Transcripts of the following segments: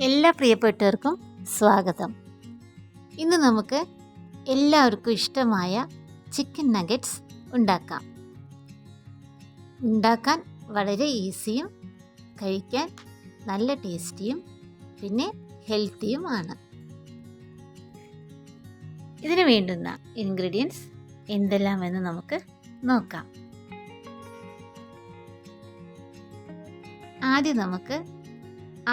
എല്ലാ പ്രിയപ്പെട്ടവർക്കും സ്വാഗതം. ഇന്ന് നമുക്ക് എല്ലാവർക്കും ഇഷ്ടമായ ചിക്കൻ നഗറ്റ്സ് ഉണ്ടാക്കാം. ഉണ്ടാക്കാൻ വളരെ ഈസിയും കഴിക്കാൻ നല്ല ടേസ്റ്റിയും പിന്നെ ഹെൽത്തിയുമാണ്. ഇതിന് വേണ്ടുന്ന ഇൻഗ്രീഡിയൻസ് എന്തെല്ലാമെന്ന് നമുക്ക് നോക്കാം. ആദ്യം നമുക്ക്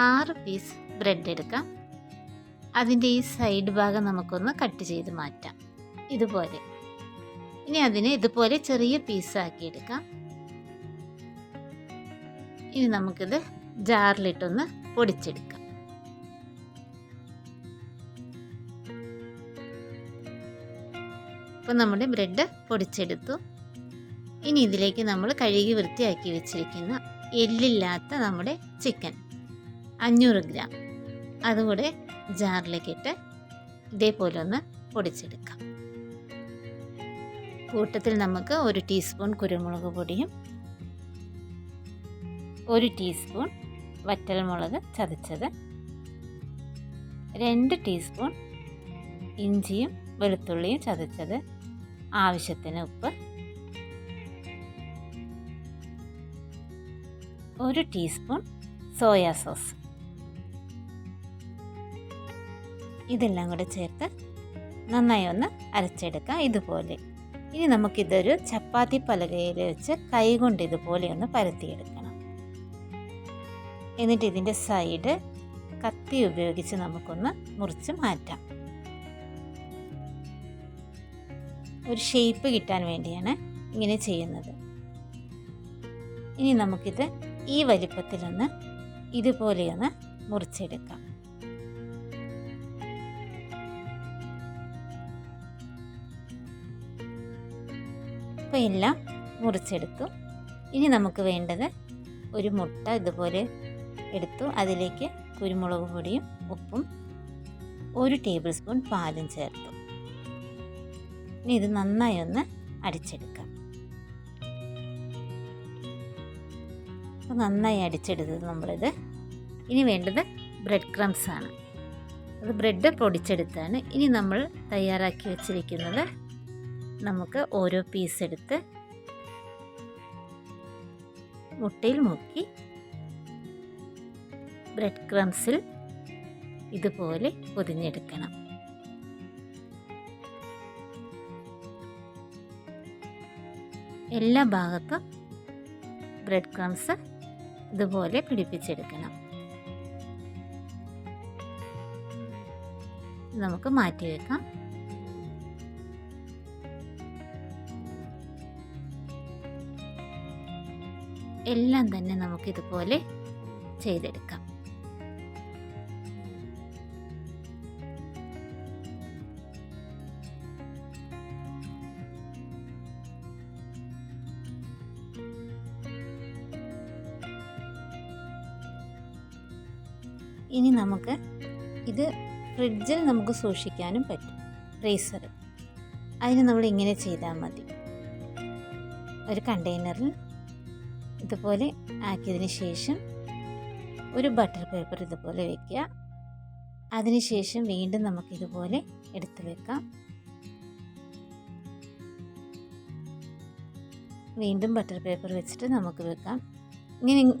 6 പീസ് ബ്രെഡ് എടുക്കാം. അതിൻ്റെ ഈ സൈഡ് ഭാഗം നമുക്കൊന്ന് കട്ട് ചെയ്ത് മാറ്റാം ഇതുപോലെ. ഇനി അതിനെ ഇതുപോലെ ചെറിയ പീസാക്കി എടുക്കാം. ഇനി നമുക്കിത് ജാറിലിട്ടൊന്ന് പൊടിച്ചെടുക്കാം. അപ്പോൾ നമ്മുടെ ബ്രെഡ് പൊടിച്ചെടുത്തു. ഇനി ഇതിലേക്ക് നമ്മൾ കഴുകി വൃത്തിയാക്കി വെച്ചിരിക്കുന്ന എല്ലില്ലാത്ത നമ്മുടെ ചിക്കൻ 500 ഗ്രാം അതുകൂടെ ജാറിലേക്കിട്ട് ഇതേപോലെ ഒന്ന് പൊടിച്ചെടുക്കാം. കൂട്ടത്തിൽ നമുക്ക് 1 ടീസ്പൂൺ കുരുമുളക് പൊടിയും 1 ടീസ്പൂൺ വറ്റൽമുളക് ചതച്ചത്, 2 ടീസ്പൂൺ ഇഞ്ചിയും വെളുത്തുള്ളിയും ചതച്ചത്, ആവശ്യത്തിന് ഉപ്പ്, 1 ടീസ്പൂൺ സോയാ സോസ്, ഇതെല്ലാം കൂടെ ചേർത്ത് നന്നായി ഒന്ന് അരച്ചെടുക്കാം ഇതുപോലെ. ഇനി നമുക്കിതൊരു ചപ്പാത്തി പലകയിൽ വെച്ച് കൈകൊണ്ട് ഇതുപോലെ ഒന്ന് പരത്തിയെടുക്കണം. എന്നിട്ട് ഇതിൻ്റെ സൈഡ് കത്തി ഉപയോഗിച്ച് നമുക്കൊന്ന് മുറിച്ച് മാറ്റാം. ഒരു ഷേപ്പ് കിട്ടാൻ വേണ്ടിയാണ് ഇങ്ങനെ ചെയ്യുന്നത്. ഇനി നമുക്കിത് ഈ വലിപ്പത്തിലൊന്ന് ഇതുപോലെയൊന്ന് മുറിച്ചെടുക്കാം. അപ്പോൾ എല്ലാം മുറിച്ചെടുത്തു. ഇനി നമുക്ക് വേണ്ടത് ഒരു മുട്ട ഇതുപോലെ എടുത്തു. അതിലേക്ക് കുരുമുളക് പൊടിയും ഉപ്പും 1 ടേബിൾ സ്പൂൺ പാലും ചേർത്തു. ഇനി ഇത് നന്നായി ഒന്ന് അടിച്ചെടുക്കാം. അപ്പോൾ നന്നായി അടിച്ചെടുത്തത് നമ്മളിത്. ഇനി വേണ്ടത് ബ്രെഡ് ക്രംസ് ആണ്. അത് ബ്രെഡ് പൊടിച്ചെടുത്താണ്. ഇനി നമ്മൾ തയ്യാറാക്കി വെച്ചിരിക്കുന്നത് നമുക്ക് ഓരോ പീസ് എടുത്ത് മുട്ടയിൽ മുക്കി ബ്രെഡ് ക്രംസിൽ ഇതുപോലെ പൊതിഞ്ഞെടുക്കണം. എല്ലാ ഭാഗത്തും ബ്രെഡ് ക്രംസ് ഇതുപോലെ പിടിപ്പിച്ചെടുക്കണം. നമുക്ക് മാറ്റി വെക്കാം. എല്ലാം തന്നെ നമുക്കിതുപോലെ ചെയ്തെടുക്കാം. ഇനി നമുക്ക് ഇത് ഫ്രിഡ്ജിൽ നമുക്ക് സൂക്ഷിക്കാനും പറ്റും, ഫ്രീസർ. അതിന് നമ്മൾ ഇങ്ങനെ ചെയ്താൽ മതി. ഒരു കണ്ടെയ്നറിൽ ഇതുപോലെ ആക്കിയതിന് ശേഷം ഒരു ബട്ടർ പേപ്പർ ഇതുപോലെ വയ്ക്കുക. അതിനുശേഷം വീണ്ടും നമുക്കിതുപോലെ എടുത്ത് വെക്കാം. വീണ്ടും ബട്ടർ പേപ്പർ വെച്ചിട്ട് നമുക്ക് വെക്കാം.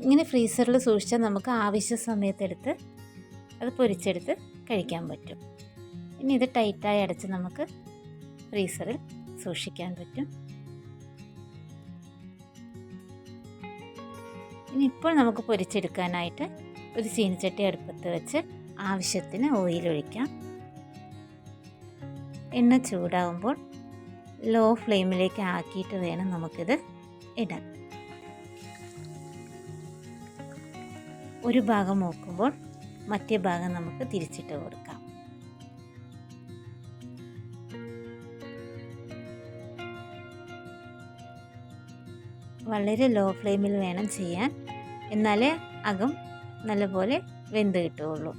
ഇങ്ങനെ ഫ്രീസറിൽ സൂക്ഷിച്ചാൽ നമുക്ക് ആവശ്യ സമയത്തെടുത്ത് അത് പൊരിച്ചെടുത്ത് കഴിക്കാൻ പറ്റും. ഇനി ഇത് ടൈറ്റായി അടച്ച് നമുക്ക് ഫ്രീസറിൽ സൂക്ഷിക്കാൻ പറ്റും. ഇനി ഇപ്പോൾ നമുക്ക് പൊരിച്ചെടുക്കാനായിട്ട് ഒരു ചീനച്ചട്ടി അടുപ്പത്ത് വെച്ച് ആവശ്യത്തിന് ഓയിൽ ഒഴിക്കാം. എണ്ണ ചൂടാകുമ്പോൾ ലോ ഫ്ലെയിമിലേക്ക് ആക്കിയിട്ട് വേണം നമുക്കിത് ഇടാൻ. ഒരു ഭാഗം മൂക്കുമ്പോൾ മറ്റേ ഭാഗം നമുക്ക് തിരിച്ചിട്ട് കൊടുക്കാം. വളരെ ലോ ഫ്ലെയിമിൽ വേണം ചെയ്യാൻ, എന്നാലേ അകം നല്ലപോലെ വെന്ത് കിട്ടുകയുള്ളൂ.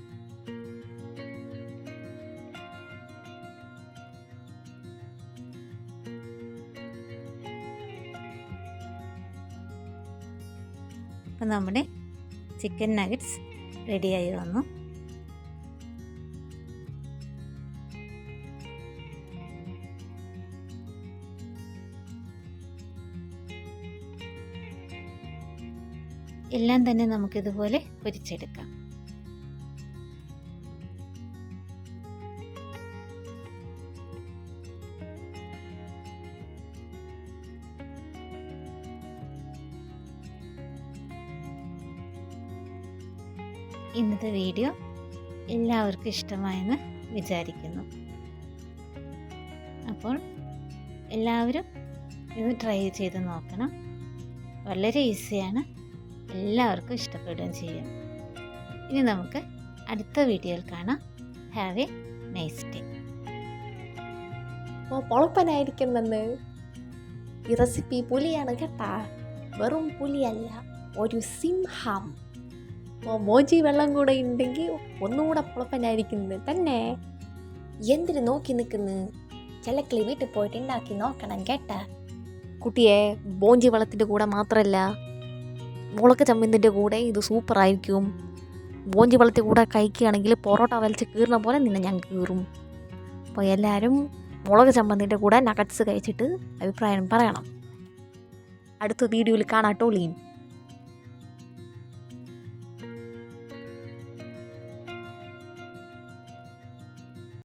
അപ്പോൾ നമ്മുടെ ചിക്കൻ നഗറ്റ്സ് റെഡിയായി വന്നു. എല്ലാം തന്നെ നമുക്കിതുപോലെ പൊരിച്ചെടുക്കാം. ഇന്നത്തെ വീഡിയോ എല്ലാവർക്കും ഇഷ്ടമായെന്ന് വിചാരിക്കുന്നു. അപ്പോൾ എല്ലാവരും ഇത് ട്രൈ ചെയ്ത് നോക്കണം. വളരെ ഈസിയാണ്, എല്ലാവർക്കും ഇഷ്ടപ്പെടുകയും ചെയ്യും. ഇനി നമുക്ക് അടുത്ത വീഡിയോയിൽ കാണാം. Have a nice day. പൊളപ്പനായിരിക്കുന്നെന്ന്. ഈ റെസിപ്പി പുലിയാണ് കേട്ടാ, വെറും പുലിയല്ല, ഒരു സിംഹം. മോജി വെള്ളം കൂടെ ഉണ്ടെങ്കിൽ ഒന്നുകൂടെ പൊളപ്പനായിരിക്കുന്നത് തന്നെ. എന്തിനു നോക്കി നിൽക്കുന്നു? ചിലക്കളി വീട്ടിൽ പോയിട്ട് ഉണ്ടാക്കി നോക്കണം കേട്ടാ. കുട്ടിയെ, ബോഞ്ചി വെള്ളത്തിൻ്റെ കൂടെ മാത്രമല്ല, മുളക് ചമ്മന്തിൻ്റെ കൂടെ ഇത് സൂപ്പറായിരിക്കും. ബോഞ്ചി വെള്ളത്തിൽ കൂടെ കഴിക്കുകയാണെങ്കിൽ പൊറോട്ട വലിച്ച് കീറുന്ന പോലെ നിന്നെ ഞാൻ കീറും. അപ്പോൾ എല്ലാവരും മുളക് ചമ്മന്തിൻ്റെ കൂടെ നഗറ്റ്സ് കഴിച്ചിട്ട് അഭിപ്രായം പറയണം. അടുത്ത വീഡിയോയിൽ കാണാട്ടോ ലീൻ.